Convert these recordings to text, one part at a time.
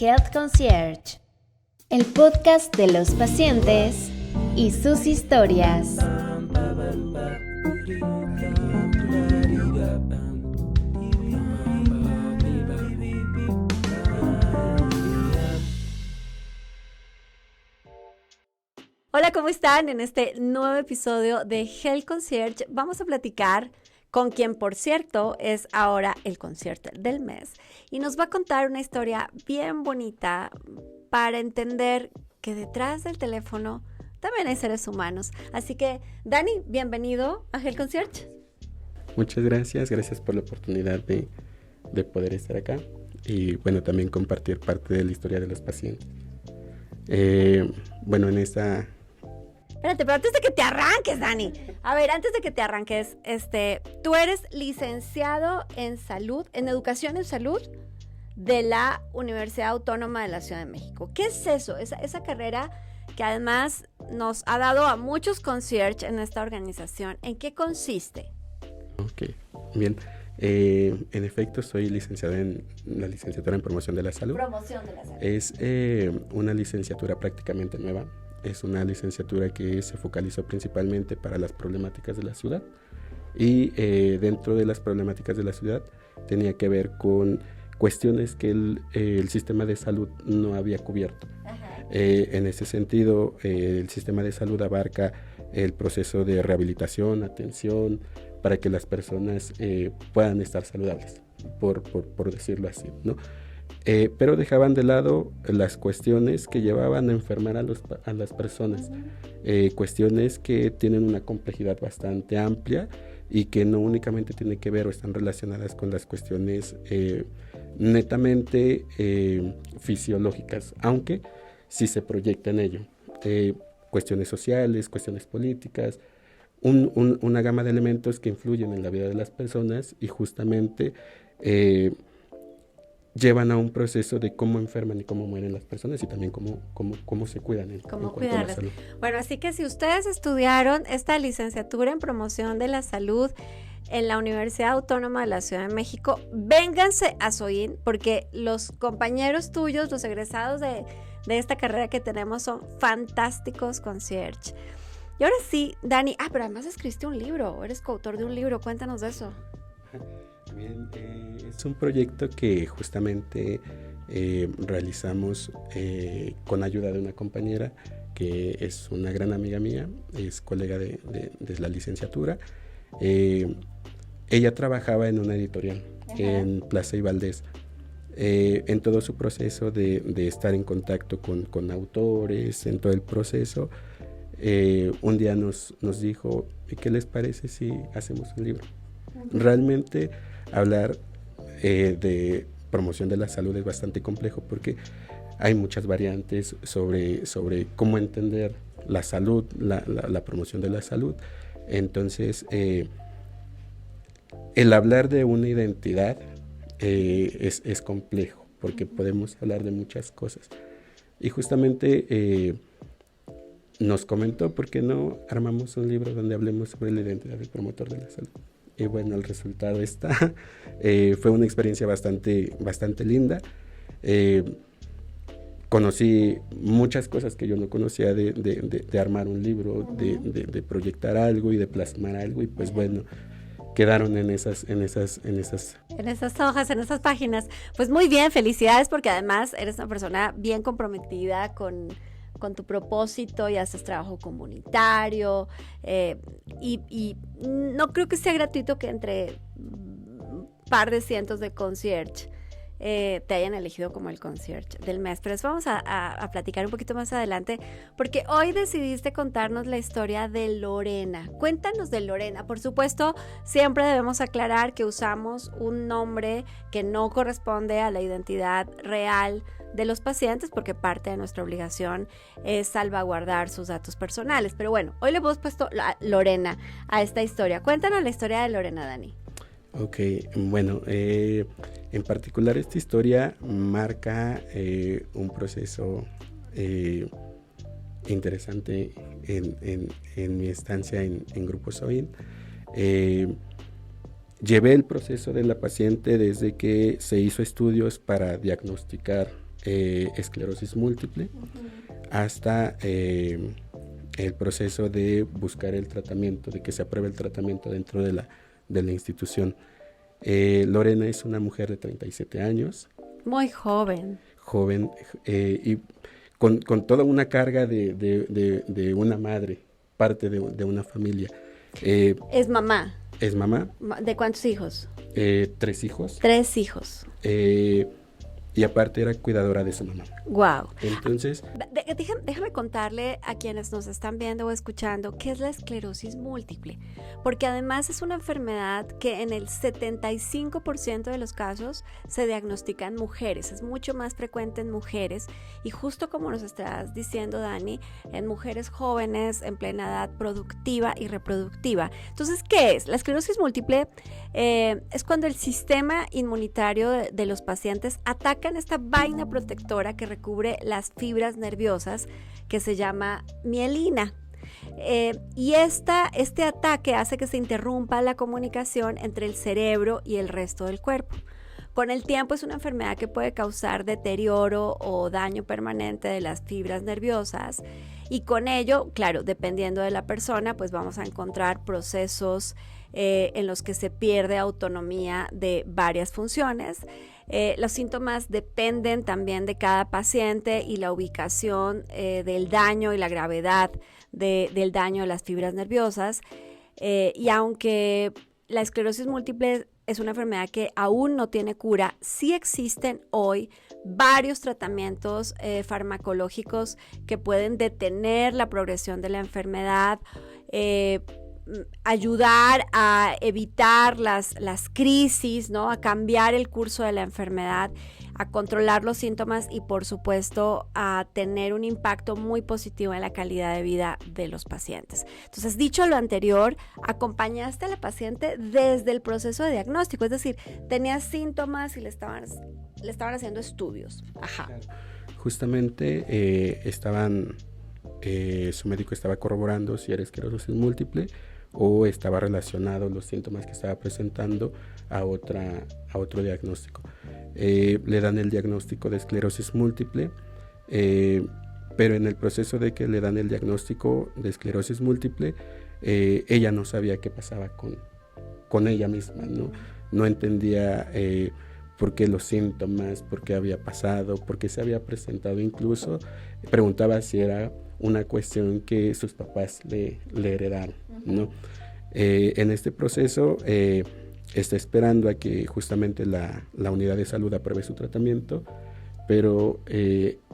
Health Concierge, el podcast de los pacientes y sus historias. Hola, ¿cómo están? En este nuevo episodio de Health Concierge vamos a platicar con quien, por cierto, es ahora el concierge del mes y nos va a contar una historia bien bonita para entender que detrás del teléfono también hay seres humanos. Así que, Dani, bienvenido a Health Concierge. Muchas gracias por la oportunidad de poder estar acá y bueno, también compartir parte de la historia de los pacientes. Bueno, en esta... Espérate, pero antes de que te arranques, Dani. A ver, antes de que te arranques, tú eres licenciado en salud, en educación en salud de la Universidad Autónoma de la Ciudad de México. ¿Qué es eso? Esa carrera que además nos ha dado a muchos concierge en esta organización. ¿En qué consiste? Ok, bien. En efecto, soy licenciado en la licenciatura en promoción de la salud. Promoción de la salud. Es una licenciatura prácticamente nueva. Es una licenciatura que se focalizó principalmente para las problemáticas de la ciudad y dentro de las problemáticas de la ciudad tenía que ver con cuestiones que el sistema de salud no había cubierto. En ese sentido, el sistema de salud abarca el proceso de rehabilitación, atención, para que las personas puedan estar saludables, por decirlo así, ¿no? Pero dejaban de lado las cuestiones que llevaban a enfermar a las personas, cuestiones que tienen una complejidad bastante amplia y que no únicamente tienen que ver o están relacionadas con las cuestiones netamente fisiológicas, aunque sí se proyecta en ello, cuestiones sociales, cuestiones políticas, una gama de elementos que influyen en la vida de las personas y justamente llevan a un proceso de cómo enferman y cómo mueren las personas y también cómo se cuidan en cuanto a la salud. Bueno, así que si ustedes estudiaron esta licenciatura en promoción de la salud en la Universidad Autónoma de la Ciudad de México, vénganse a SOIN porque los compañeros tuyos, los egresados de esta carrera que tenemos son fantásticos concierge. Y ahora sí, Dani, pero además escribiste un libro, eres coautor de un libro, cuéntanos de eso. Bien, es un proyecto que justamente realizamos con ayuda de una compañera que es una gran amiga mía, es colega de la licenciatura. Ella trabajaba en una editorial en Plaza y Valdés. En todo su proceso de estar en contacto con autores, en todo el proceso, un día nos dijo, ¿qué les parece si hacemos un libro? Realmente hablar de promoción de la salud es bastante complejo porque hay muchas variantes sobre cómo entender la salud, la promoción de la salud. Entonces, el hablar de una identidad es complejo porque podemos hablar de muchas cosas. Y justamente nos comentó, ¿por qué no armamos un libro donde hablemos sobre la identidad del promotor de la salud? Y bueno, el resultado fue una experiencia bastante linda. Conocí muchas cosas que yo no conocía de armar un libro, de proyectar algo y de plasmar algo. Y pues bueno, quedaron en esas hojas, en esas páginas. Pues muy bien, felicidades porque además eres una persona bien comprometida con tu propósito y haces trabajo comunitario y no creo que sea gratuito que entre un par de cientos de concierge te hayan elegido como el concierge del mes, pero eso vamos a platicar un poquito más adelante porque hoy decidiste contarnos la historia de Lorena. Cuéntanos de Lorena. Por supuesto, siempre debemos aclarar que usamos un nombre que no corresponde a la identidad real de los pacientes porque parte de nuestra obligación es salvaguardar sus datos personales. Pero bueno, hoy le hemos puesto Lorena a esta historia. Cuéntanos la historia de Lorena, Dani. Ok, bueno, en particular esta historia marca un proceso interesante en mi estancia en Grupo SOIN. Llevé el proceso de la paciente desde que se hizo estudios para diagnosticar esclerosis múltiple, hasta el proceso de buscar el tratamiento, de que se apruebe el tratamiento dentro de la institución. Lorena es una mujer de 37 años. Muy joven. Joven, y con toda una carga de una madre, parte de una familia. Es mamá. Es mamá. ¿De cuántos hijos? 3 hijos. 3 hijos. Y aparte era cuidadora de su mamá. Wow. Entonces, déjame contarle a quienes nos están viendo o escuchando qué es la esclerosis múltiple, porque además es una enfermedad que en el 75% de los casos se diagnostica en mujeres, es mucho más frecuente en mujeres, y justo como nos estás diciendo, Dani, en mujeres jóvenes en plena edad productiva y reproductiva. Entonces, ¿qué es? La esclerosis múltiple es cuando el sistema inmunitario de los pacientes atacan esta vaina protectora que recubre las fibras nerviosas, que se llama mielina. Y este ataque hace que se interrumpa la comunicación entre el cerebro y el resto del cuerpo. Con el tiempo es una enfermedad que puede causar deterioro o daño permanente de las fibras nerviosas, y con ello, claro, dependiendo de la persona, pues vamos a encontrar procesos en los que se pierde autonomía de varias funciones. Los síntomas dependen también de cada paciente y la ubicación del daño y la gravedad del daño de las fibras nerviosas. Y aunque la esclerosis múltiple es una enfermedad que aún no tiene cura, sí existen hoy varios tratamientos farmacológicos que pueden detener la progresión de la enfermedad, ayudar a evitar las crisis, ¿no? A cambiar el curso de la enfermedad, a controlar los síntomas y, por supuesto, a tener un impacto muy positivo en la calidad de vida de los pacientes. Entonces, dicho lo anterior, acompañaste a la paciente desde el proceso de diagnóstico, es decir, tenía síntomas y le estaban haciendo estudios. Ajá. Justamente su médico estaba corroborando si era esclerosis múltiple o estaba relacionado los síntomas que estaba presentando a otro diagnóstico. Le dan el diagnóstico de esclerosis múltiple, pero en el proceso de que le dan el diagnóstico de esclerosis múltiple, ella no sabía qué pasaba con ella misma, no entendía por qué los síntomas, por qué había pasado, por qué se había presentado. Incluso preguntaba si era una cuestión que sus papás le heredaron, ¿no? En este proceso está esperando a que justamente la unidad de salud apruebe su tratamiento, pero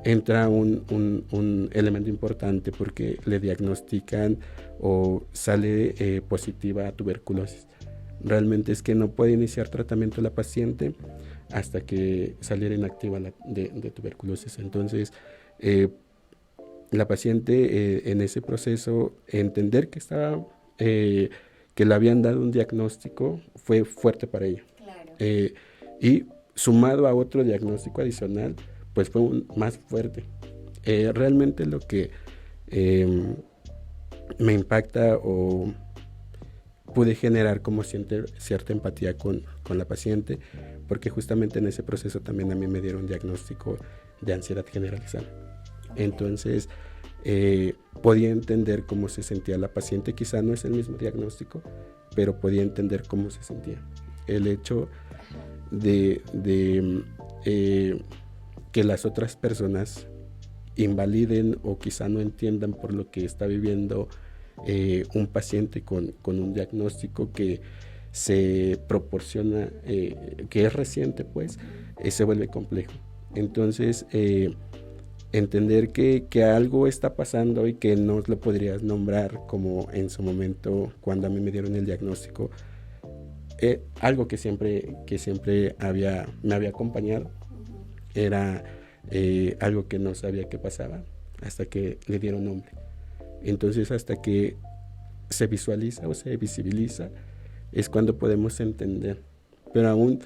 entra un elemento importante porque le diagnostican o sale positiva a tuberculosis. Realmente es que no puede iniciar tratamiento la paciente hasta que saliera inactiva de tuberculosis. Entonces, la paciente en ese proceso, entender que le habían dado un diagnóstico fue fuerte para ella. Claro. Y sumado a otro diagnóstico adicional, pues fue más fuerte. Realmente lo que me impacta o pude generar como cierta empatía con la paciente, porque justamente en ese proceso también a mí me dieron un diagnóstico de ansiedad generalizada. Okay. Entonces, podía entender cómo se sentía la paciente. Quizá no es el mismo diagnóstico, pero podía entender cómo se sentía. El hecho de que las otras personas invaliden o quizá no entiendan por lo que está viviendo un paciente con un diagnóstico que se proporciona, que es reciente, pues, se vuelve complejo. Entonces, entender que algo está pasando y que no lo podrías nombrar, como en su momento cuando a mí me dieron el diagnóstico, algo que siempre me había acompañado, era algo que no sabía qué pasaba hasta que le dieron nombre. Entonces, hasta que se visualiza o se visibiliza, es cuando podemos entender. Pero aún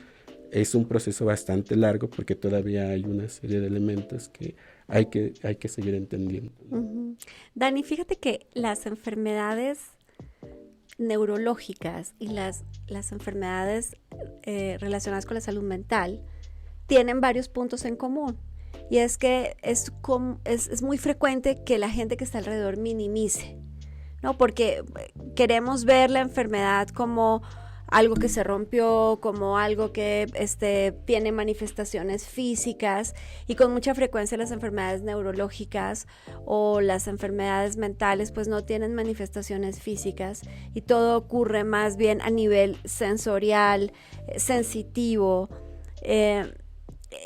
es un proceso bastante largo porque todavía hay una serie de elementos que hay que seguir entendiendo. Uh-huh. Dani, fíjate que las enfermedades neurológicas y las enfermedades relacionadas con la salud mental tienen varios puntos en común. y es que es muy frecuente que la gente que está alrededor minimice, ¿no? Porque queremos ver la enfermedad como algo que se rompió, como algo que tiene manifestaciones físicas, y con mucha frecuencia las enfermedades neurológicas o las enfermedades mentales pues no tienen manifestaciones físicas y todo ocurre más bien a nivel sensorial, sensitivo.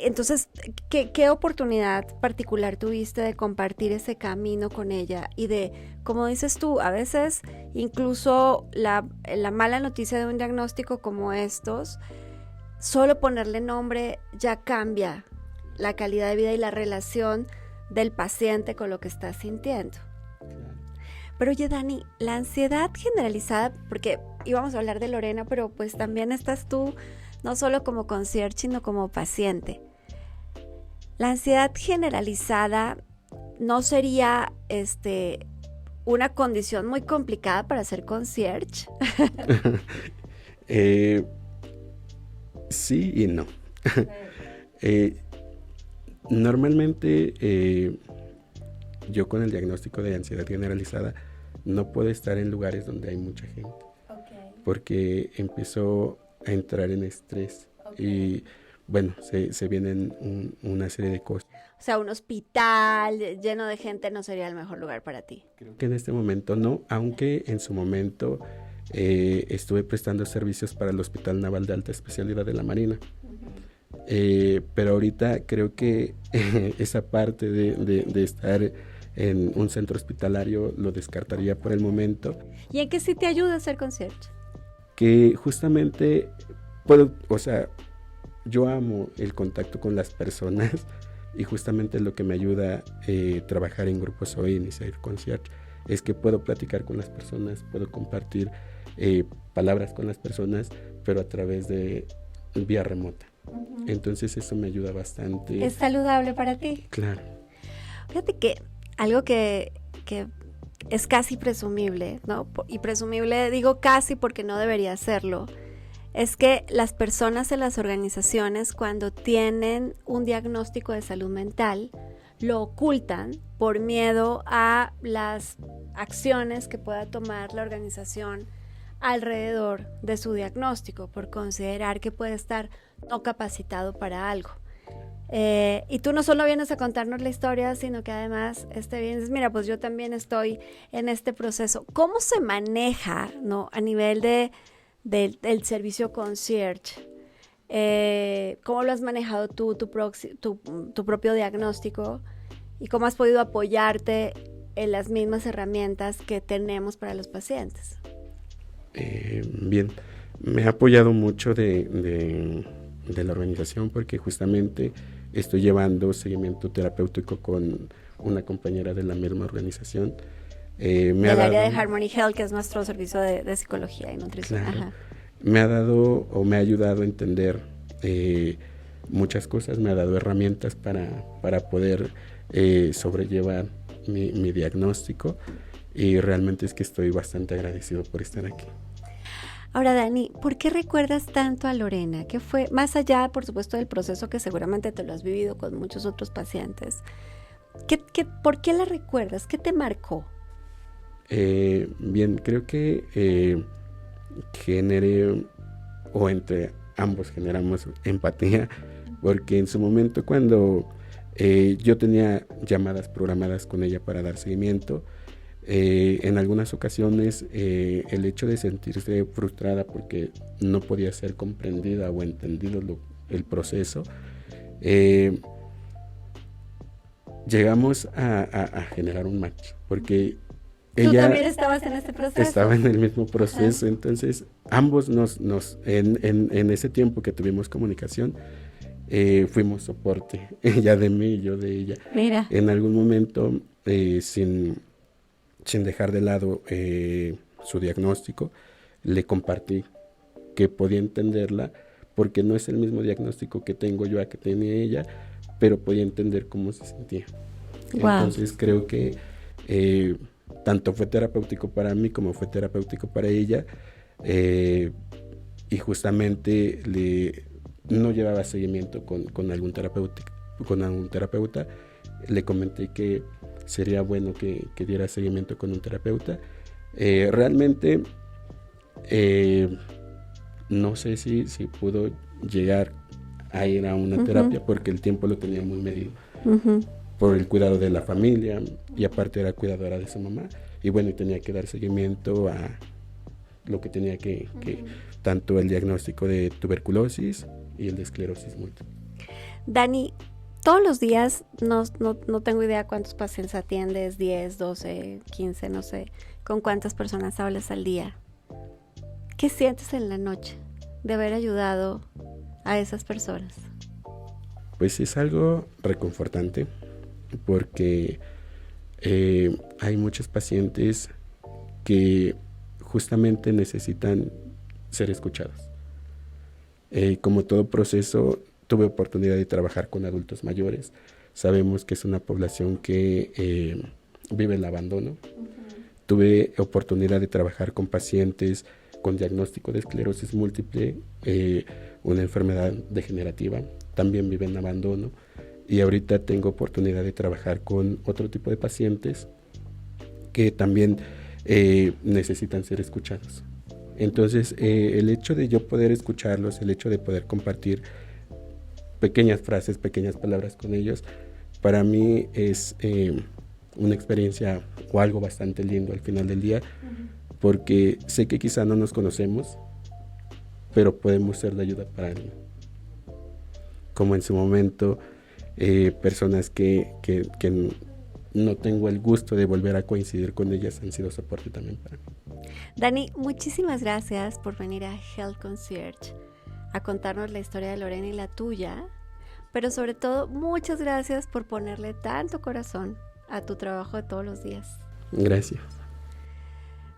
Entonces, ¿qué oportunidad particular tuviste de compartir ese camino con ella y de, como dices tú, a veces incluso la mala noticia de un diagnóstico como estos, solo ponerle nombre ya cambia la calidad de vida y la relación del paciente con lo que está sintiendo? Pero oye, Dani, la ansiedad generalizada, porque íbamos a hablar de Lorena, pero pues también estás tú, no solo como concierge, sino como paciente. La ansiedad generalizada no sería una condición muy complicada para ser concierge. Sí y no. Normalmente yo con el diagnóstico de ansiedad generalizada no puedo estar en lugares donde hay mucha gente, porque empiezo a entrar en estrés y bueno, se vienen una serie de cosas. O sea, un hospital lleno de gente no sería el mejor lugar para ti. Creo que en este momento no, aunque en su momento estuve prestando servicios para el Hospital Naval de Alta Especialidad de la Marina. Pero ahorita creo que esa parte de estar en un centro hospitalario lo descartaría por el momento. ¿Y en qué sí te ayuda a ser concierge? Que justamente puedo, o sea, yo amo el contacto con las personas y justamente lo que me ayuda trabajar en grupos OIN y ser concierge es que puedo platicar con las personas, puedo compartir palabras con las personas, pero a través de vía remota. Entonces eso me ayuda bastante. ¿Es saludable para ti? Claro. Fíjate que algo que es casi presumible, ¿no? Y presumible digo casi porque no debería serlo, es que las personas en las organizaciones cuando tienen un diagnóstico de salud mental lo ocultan por miedo a las acciones que pueda tomar la organización alrededor de su diagnóstico, por considerar que puede estar no capacitado para algo. Y tú no solo vienes a contarnos la historia, sino que además vienes, mira, pues yo también estoy en este proceso. ¿Cómo se maneja, ¿no? A nivel del servicio concierge? ¿Cómo lo has manejado tú, tu propio diagnóstico? ¿Y cómo has podido apoyarte en las mismas herramientas que tenemos para los pacientes? Bien, me ha apoyado mucho de la organización porque justamente estoy llevando seguimiento terapéutico con una compañera de la misma organización. Del área de Harmony Health, que es nuestro servicio de psicología y nutrición. Claro, ajá. Me ha dado o me ha ayudado a entender muchas cosas, me ha dado herramientas para poder sobrellevar mi diagnóstico y realmente es que estoy bastante agradecido por estar aquí. Ahora, Dani, ¿por qué recuerdas tanto a Lorena? ¿Qué fue, más allá, por supuesto, del proceso que seguramente te lo has vivido con muchos otros pacientes? ¿Por qué la recuerdas? ¿Qué te marcó? Bien, creo que generé, o entre ambos generamos empatía, porque en su momento cuando yo tenía llamadas programadas con ella para dar seguimiento, en algunas ocasiones el hecho de sentirse frustrada porque no podía ser comprendida o entendido el proceso, llegamos a generar un match, porque ella ¿Tú también estabas en este proceso? Estaba en el mismo proceso. Ajá. Entonces ambos en ese tiempo que tuvimos comunicación, fuimos soporte, ella de mí y yo de ella. Mira. En algún momento, sin dejar de lado su diagnóstico, le compartí que podía entenderla porque no es el mismo diagnóstico que tengo yo a que tenía ella, pero podía entender cómo se sentía. Wow. Entonces creo que tanto fue terapéutico para mí como fue terapéutico para ella, y justamente no llevaba seguimiento con algún terapeuta con un terapeuta. Le comenté que sería bueno que diera seguimiento con un terapeuta. Realmente no sé si pudo llegar a ir a una terapia porque el tiempo lo tenía muy medido. Por el cuidado de la familia y aparte era cuidadora de su mamá y bueno, y tenía que dar seguimiento a lo que tenía que tanto el diagnóstico de tuberculosis y el de esclerosis múltiple. Dani, todos los días, no tengo idea cuántos pacientes atiendes, 10, 12, 15, no sé, con cuántas personas hablas al día. ¿Qué sientes en la noche de haber ayudado a esas personas? Pues es algo reconfortante porque hay muchos pacientes que justamente necesitan ser escuchados. Como todo proceso, tuve oportunidad de trabajar con adultos mayores. Sabemos que es una población que vive el abandono. Tuve oportunidad de trabajar con pacientes con diagnóstico de esclerosis múltiple, una enfermedad degenerativa, también viven en abandono. Y ahorita tengo oportunidad de trabajar con otro tipo de pacientes que también necesitan ser escuchados. Entonces, el hecho de yo poder escucharlos, el hecho de poder compartir pequeñas frases, pequeñas palabras con ellos, para mí es una experiencia o algo bastante lindo al final del día, porque sé que quizá no nos conocemos, pero podemos ser de ayuda para alguien. Como en su momento, personas que no tengo el gusto de volver a coincidir con ellas han sido soporte también para mí. Dani, muchísimas gracias por venir a Health Concierge a contarnos la historia de Lorena y la tuya, pero sobre todo muchas gracias por ponerle tanto corazón a tu trabajo de todos los días. Gracias.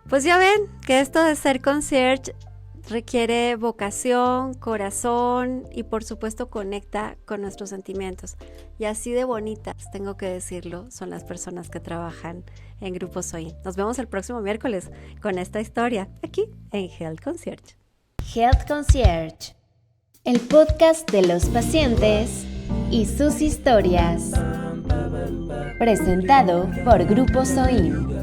Pues ya ven que esto de ser concierge requiere vocación, corazón y por supuesto conecta con nuestros sentimientos. Y así de bonitas, tengo que decirlo, son las personas que trabajan en Grupo Soin. Nos vemos el próximo miércoles con esta historia aquí en Health Concierge. Health Concierge, el podcast de los pacientes y sus historias. Presentado por Grupo Soin.